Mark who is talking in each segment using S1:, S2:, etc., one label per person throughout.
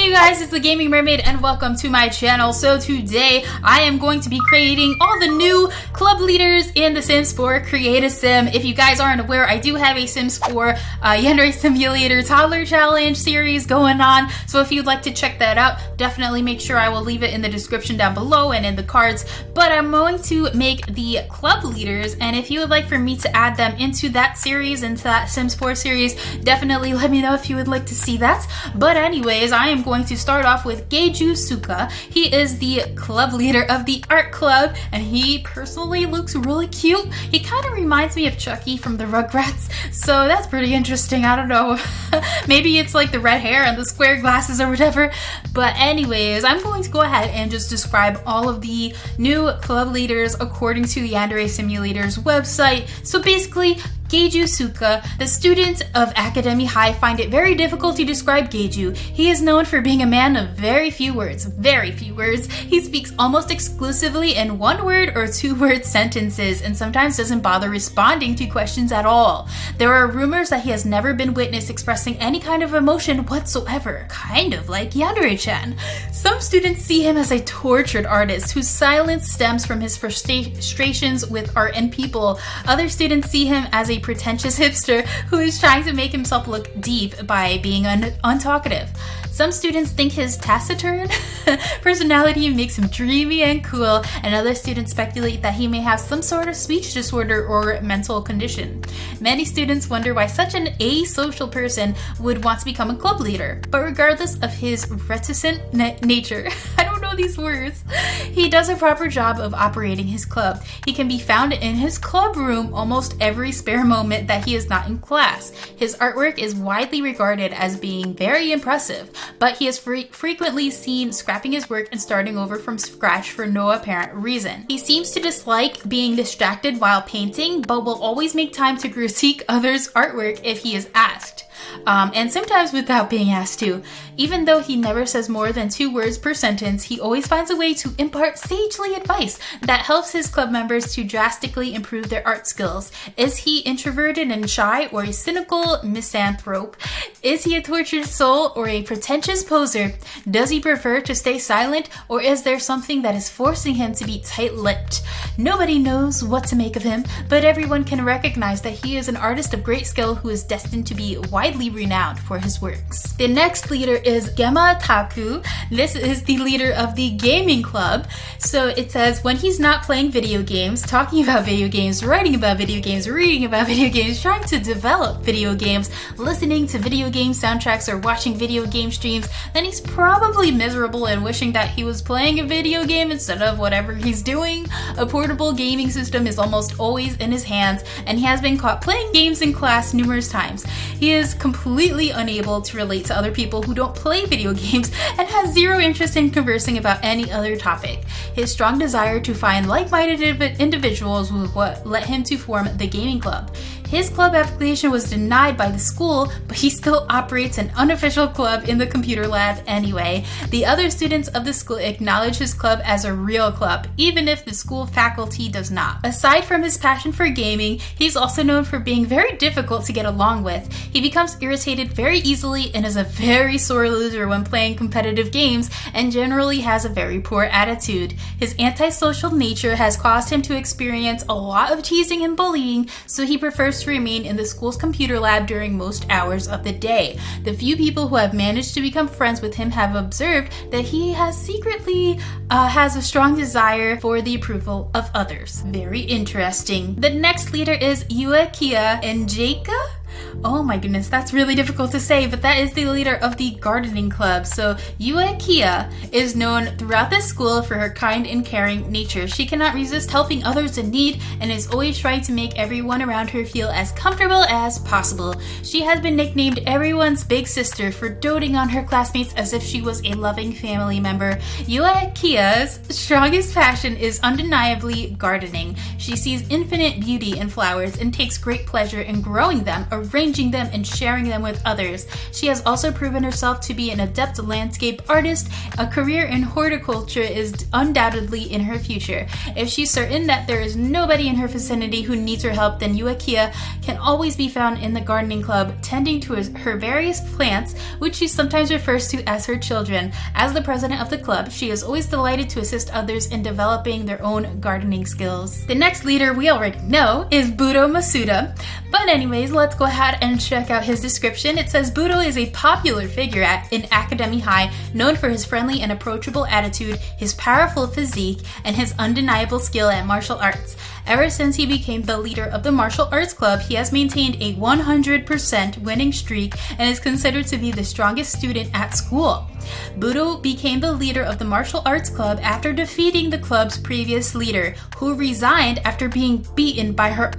S1: you guys, it's the Gaming Mermaid and welcome to my channel. So today I am going to be creating all the new club leaders in The Sims 4 Create a Sim. If you guys aren't aware, I do have a Sims 4 Yandere Simulator Toddler Challenge series going on. So if you'd like to check that out, definitely make sure I will leave it in the description down below and in the cards. But I'm going to make the club leaders, and if you would like for me to add them into that series, into that Sims 4 series, definitely let me know if you would like to see that. But anyways, I am going to start off with Geiju Suka. He is the club leader of the art club, and he personally looks really cute. He kind of reminds me of Chucky from the Rugrats, so that's pretty interesting. I don't know. Maybe it's like the red hair and the square glasses or whatever. But anyways, I'm going to go ahead and just describe all of the new club leaders according to Yandere Simulator's website. So basically, Geiju Suka, the students of Academy High, find it very difficult to describe Geiju. He is known for being a man of very few words. He speaks almost exclusively in one-word or two-word sentences and sometimes doesn't bother responding to questions at all. There are rumors that he has never been witnessed expressing any kind of emotion whatsoever, kind of like Yandere-chan. Some students see him as a tortured artist whose silence stems from his frustrations with art and people. Other students see him as a pretentious hipster who is trying to make himself look deep by being untalkative. Some students think his taciturn personality makes him dreamy and cool, and other students speculate that he may have some sort of speech disorder or mental condition. Many students wonder why such an asocial person would want to become a club leader, but regardless of his reticent nature, I don't know these words, he does a proper job of operating his club. He can be found in his club room almost every spare moment that he is not in class. His artwork is widely regarded as being very impressive, but he is frequently seen scrapping his work and starting over from scratch for no apparent reason. He seems to dislike being distracted while painting, but will always make time to critique others' artwork if he is asked. And sometimes without being asked to. Even though he never says more than 2 words per sentence, he always finds a way to impart sagely advice that helps his club members to drastically improve their art skills. Is he introverted and shy, or a cynical misanthrope? Is he a tortured soul or a pretentious poser? Does he prefer to stay silent, or is there something that is forcing him to be tight-lipped? Nobody knows what to make of him, but everyone can recognize that he is an artist of great skill who is destined to be widely renowned for his works. The next leader is Gemma Taku. This is the leader of the gaming club. So it says, when he's not playing video games, talking about video games, writing about video games, reading about video games, trying to develop video games, listening to video game soundtracks, or watching video game streams, then he's probably miserable and wishing that he was playing a video game instead of whatever he's doing. A portable gaming system is almost always in his hands, and he has been caught playing games in class numerous times. He is completely unable to relate to other people who don't play video games and has zero interest in conversing about any other topic. His strong desire to find like-minded individuals was what led him to form the gaming club. His club application was denied by the school, but he still operates an unofficial club in the computer lab anyway. The other students of the school acknowledge his club as a real club, even if the school faculty does not. Aside from his passion for gaming, he's also known for being very difficult to get along with. He becomes irritated very easily and is a very sore loser when playing competitive games, and generally has a very poor attitude. His antisocial nature has caused him to experience a lot of teasing and bullying, so he prefers to remain in the school's computer lab during most hours of the day. The few people who have managed to become friends with him have observed that he has secretly has a strong desire for the approval of others. Very interesting. The next leader is Yuekia Njeka. Oh my goodness, that's really difficult to say, but that is the leader of the gardening club. So Yuekia is known throughout the school for her kind and caring nature. She cannot resist helping others in need and is always trying to make everyone around her feel as comfortable as possible. She has been nicknamed everyone's big sister for doting on her classmates as if she was a loving family member. Yuekia's strongest passion is undeniably gardening. She sees infinite beauty in flowers and takes great pleasure in growing them arranging them and sharing them with others. She has also proven herself to be an adept landscape artist. A career in horticulture is undoubtedly in her future. If she's certain that there is nobody in her vicinity who needs her help, then Yuakia can always be found in the gardening club, tending to her various plants, which she sometimes refers to as her children. As the president of the club, she is always delighted to assist others in developing their own gardening skills. The next leader we already know is Budo Masuda. But anyways, let's go ahead and check out his description. It says Budo is a popular figure in Academy High, known for his friendly and approachable attitude, his powerful physique, and his undeniable skill at martial arts. Ever since he became the leader of the martial arts club, he has maintained a 100% winning streak and is considered to be the strongest student at school. Budo became the leader of the martial arts club after defeating the club's previous leader, who resigned after being beaten by her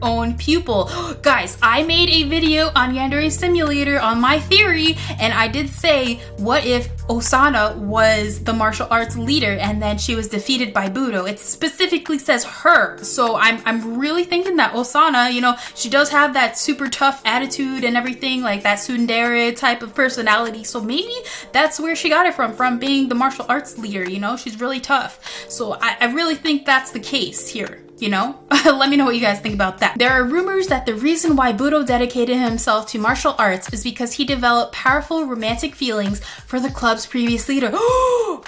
S1: own pupil. Guys, I made a video on Yandere Simulator on my theory, and I did say, what if Osana was the martial arts leader and then she was defeated by Budo? It specifically says her. So I'm really thinking that Osana, you know, she does have that super tough attitude and everything, like that tsundere type of personality. So maybe that's where she got it from being the martial arts leader, you know? She's really tough. So I really think that's the case here. You know? Let me know what you guys think about that. There are rumors that the reason why Budo dedicated himself to martial arts is because he developed powerful romantic feelings for the club's previous leader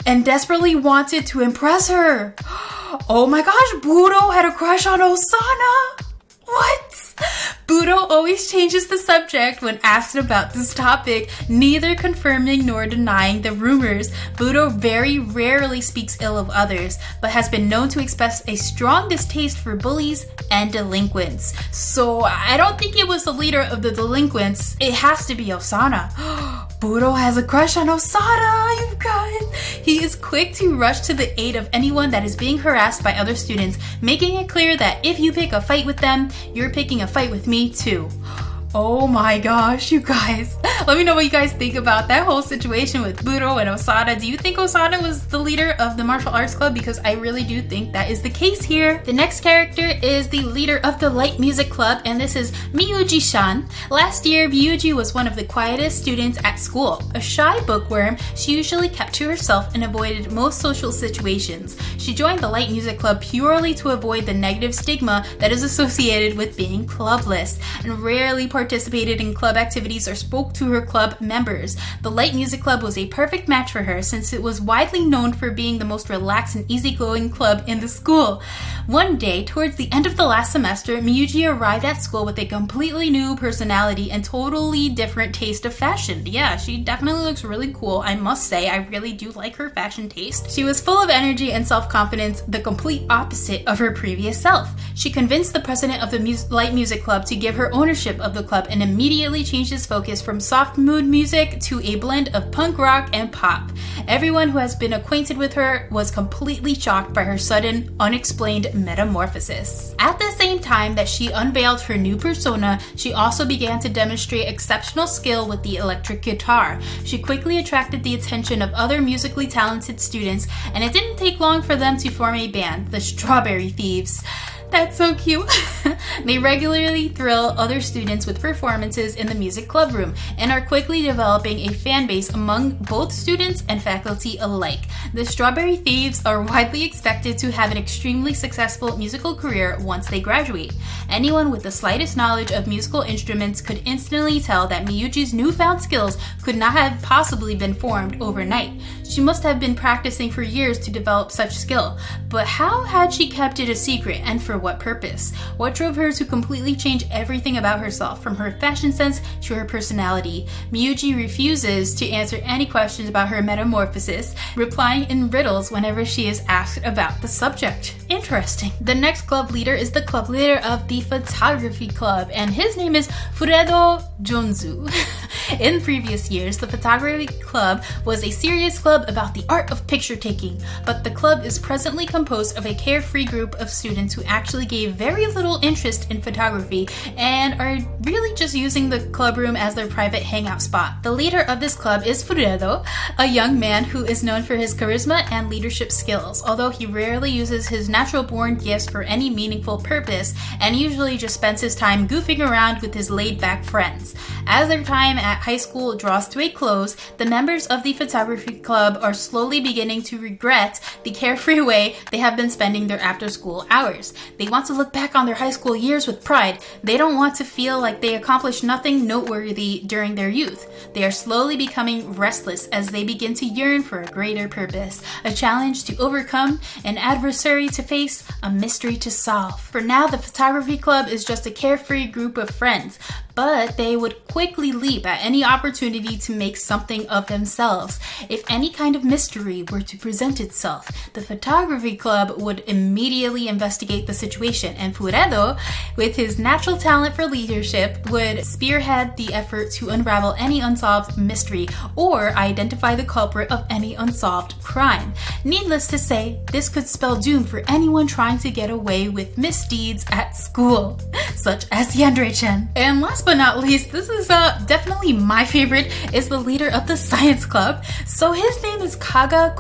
S1: and desperately wanted to impress her. Oh my gosh, Budo had a crush on Osana? What? Budo always changes the subject when asked about this topic, neither confirming nor denying the rumors. Budo very rarely speaks ill of others, but has been known to express a strong distaste for bullies and delinquents. So I don't think it was the leader of the delinquents. It has to be Osana. Budo has a crush on Osana, you guys. He is quick to rush to the aid of anyone that is being harassed by other students, making it clear that if you pick a fight with them, you're picking a fight with me too. Oh my gosh, you guys. Let me know what you guys think about that whole situation with Budo and Osana. Do you think Osana was the leader of the martial arts club? Because I really do think that is the case here. The next character is the leader of the light music club, and this is Meucci-san. Last year, Meucci was one of the quietest students at school. A shy bookworm, she usually kept to herself and avoided most social situations. She joined the light music club purely to avoid the negative stigma that is associated with being clubless, and rarely participated in club activities or spoke to her club members. The light music club was a perfect match for her since it was widely known for being the most relaxed and easygoing club in the school. One day, towards the end of the last semester, Meucci arrived at school with a completely new personality and totally different taste of fashion. Yeah, she definitely looks really cool, I must say. I really do like her fashion taste. She was full of energy and self-confidence, the complete opposite of her previous self. She convinced the president of the light music club to give her ownership of the club and immediately changed his focus from soft mood music to a blend of punk rock and pop. Everyone who has been acquainted with her was completely shocked by her sudden, unexplained metamorphosis. At the same time that she unveiled her new persona, she also began to demonstrate exceptional skill with the electric guitar. She quickly attracted the attention of other musically talented students, and it didn't take long for them to form a band, the Strawberry Thieves. That's so cute. They regularly thrill other students with performances in the music club room and are quickly developing a fan base among both students and faculty alike. The Strawberry Thieves are widely expected to have an extremely successful musical career once they graduate. Anyone with the slightest knowledge of musical instruments could instantly tell that Miyuchi's newfound skills could not have possibly been formed overnight. She must have been practicing for years to develop such skill, but how had she kept it a secret, and for what purpose? What drove her to completely change everything about herself, from her fashion sense to her personality? Meucci refuses to answer any questions about her metamorphosis, replying in riddles whenever she is asked about the subject. Interesting. The next club leader is the club leader of the photography club, and his name is Furedo Jonzu. In previous years, the photography club was a serious club about the art of picture taking, but the club is presently composed of a carefree group of students who actually gave very little interest in photography and are really just using the club room as their private hangout spot. The leader of this club is Budo, a young man who is known for his charisma and leadership skills, although he rarely uses his natural-born gifts for any meaningful purpose and usually just spends his time goofing around with his laid-back friends. As their time at high school draws to a close, the members of the photography club are slowly beginning to regret the carefree way they have been spending their after-school hours. They want to look back on their high school years with pride. They don't want to feel like they accomplished nothing noteworthy during their youth. They are slowly becoming restless as they begin to yearn for a greater purpose, a challenge to overcome, an adversary to face, a mystery to solve. For now, the photography club is just a carefree group of friends, but they would quickly leap at any opportunity to make something of themselves. If any kind of mystery were to present itself, the photography club would immediately investigate the situation, and Furedo, with his natural talent for leadership, would spearhead the effort to unravel any unsolved mystery or identify the culprit of any unsolved crime. Needless to say, this could spell doom for anyone trying to get away with misdeeds at school, such as Yandere-chan. And last but not least, this is definitely my favorite, is the leader of the science club. So his name is Kaka.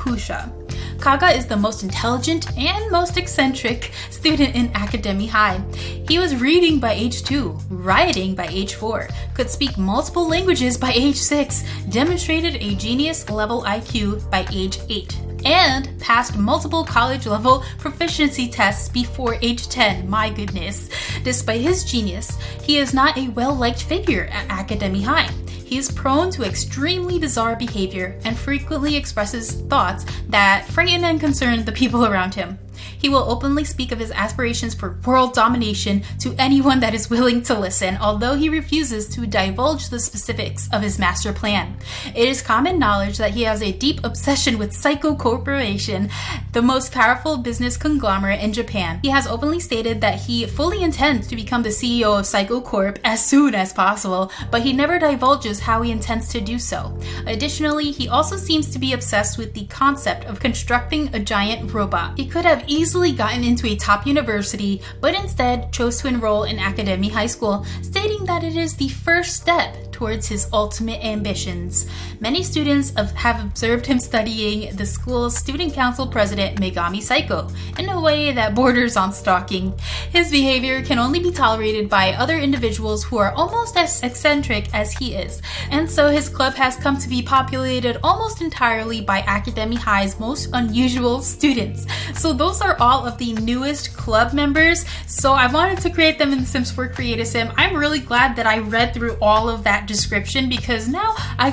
S1: Kaka is the most intelligent and most eccentric student in Academy High. He was reading by age 2, writing by age 4, could speak multiple languages by age 6, demonstrated a genius level IQ by age 8, and passed multiple college-level proficiency tests before age 10. My goodness. Despite his genius, he is not a well-liked figure at Academy High. He is prone to extremely bizarre behavior and frequently expresses thoughts that frighten and concern the people around him. He will openly speak of his aspirations for world domination to anyone that is willing to listen, although he refuses to divulge the specifics of his master plan. It is common knowledge that he has a deep obsession with Psycho Corporation, the most powerful business conglomerate in Japan. He has openly stated that he fully intends to become the CEO of Psycho Corp as soon as possible, but he never divulges how he intends to do so. Additionally, he also seems to be obsessed with the concept of constructing a giant robot. He could have easily gotten into a top university, but instead chose to enroll in Academy High School, stating that it is the first step towards his ultimate ambitions. Many students have observed him studying the school's student council president, Megami Psycho, in a way that borders on stalking. His behavior can only be tolerated by other individuals who are almost as eccentric as he is, and so his club has come to be populated almost entirely by Academy High's most unusual students. So those are all of the newest club members, so I wanted to create them in The Sims 4 Create Sim. I'm really glad that I read through all of that description, because now I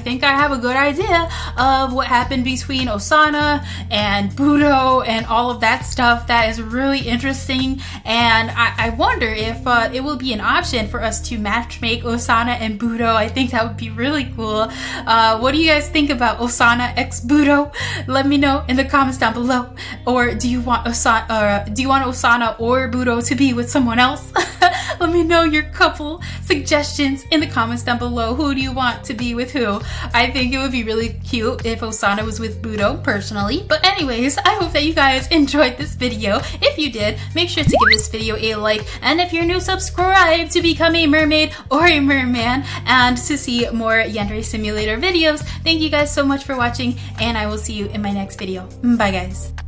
S1: think I have a good idea of what happened between Osana and Budo and all of that stuff. That is really interesting, and I wonder if it will be an option for us to matchmake Osana and Budo. I think that would be really cool. What do you guys think about Osana x Budo? Let me know in the comments down below. Or do you want Osana or Budo to be with someone else? Let me know your couple suggestions in the comments down below. Who do you want to be with who? I think it would be really cute if Osana was with Budo, personally. But anyways, I hope that you guys enjoyed this video. If you did, make sure to give this video a like. And if you're new, subscribe to become a mermaid or a merman and to see more Yandere Simulator videos. Thank you guys so much for watching, and I will see you in my next video. Bye guys.